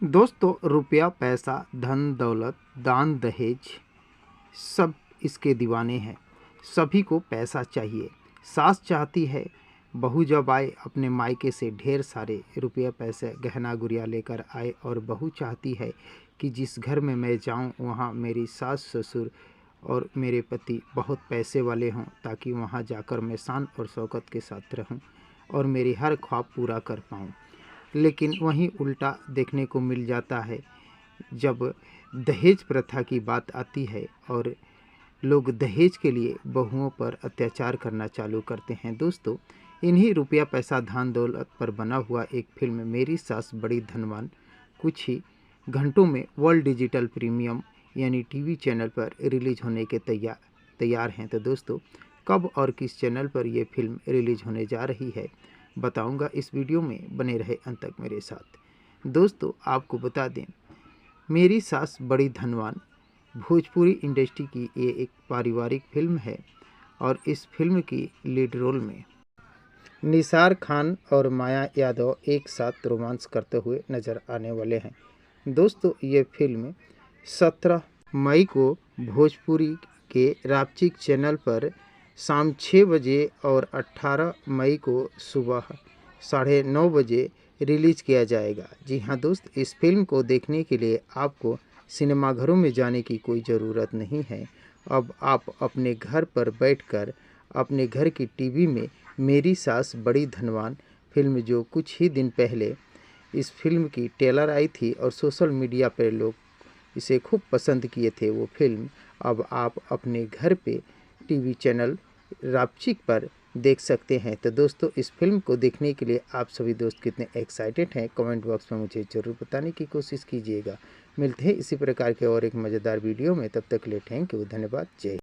दोस्तों, रुपया, पैसा, धन दौलत, दान दहेज सब इसके दीवाने हैं। सभी को पैसा चाहिए। सास चाहती है बहू जब आए अपने मायके से ढेर सारे रुपया पैसे गहना गुड़िया लेकर आए, और बहू चाहती है कि जिस घर में मैं जाऊं वहां मेरी सास ससुर और मेरे पति बहुत पैसे वाले हों, ताकि वहां जाकर मैं शान और शौकत के साथ रहूं और मेरी हर ख्वाब पूरा कर पाऊं। लेकिन वहीं उल्टा देखने को मिल जाता है जब दहेज प्रथा की बात आती है और लोग दहेज के लिए बहुओं पर अत्याचार करना चालू करते हैं। दोस्तों, इन्हीं रुपया पैसा धान दौलत पर बना हुआ एक फिल्म मेरी सास बड़ी धनवान कुछ ही घंटों में वर्ल्ड डिजिटल प्रीमियम यानी टीवी चैनल पर रिलीज होने के तैयार हैं। तो दोस्तों, कब और किस चैनल पर यह फिल्म रिलीज होने जा रही है बताऊंगा इस वीडियो में, बने रहे अंत तक मेरे साथ। दोस्तों, आपको बता दें, मेरी सास बड़ी धनवान भोजपुरी इंडस्ट्री की ये एक पारिवारिक फिल्म है और इस फिल्म की लीड रोल में निसार खान और माया यादव एक साथ रोमांस करते हुए नजर आने वाले हैं। दोस्तों, ये फिल्म 17 मई को भोजपुरी के रापचिक चैनल पर शाम 6 बजे और 18 मई को सुबह 9:30 बजे रिलीज किया जाएगा। जी हाँ दोस्त, इस फिल्म को देखने के लिए आपको सिनेमाघरों में जाने की कोई ज़रूरत नहीं है। अब आप अपने घर पर बैठकर अपने घर की टीवी में मेरी सास बड़ी धनवान फिल्म, जो कुछ ही दिन पहले इस फिल्म की ट्रेलर आई थी और सोशल मीडिया पर लोग इसे खूब पसंद किए थे, वो फिल्म अब आप अपने घर पे टीवी चैनल रापचिक पर देख सकते हैं। तो दोस्तों, इस फिल्म को देखने के लिए आप सभी दोस्त कितने एक्साइटेड हैं, कमेंट बॉक्स में मुझे ज़रूर बताने की कोशिश कीजिएगा। मिलते हैं इसी प्रकार के और एक मज़ेदार वीडियो में, तब तक के लिए थैंक यू, धन्यवाद, जय।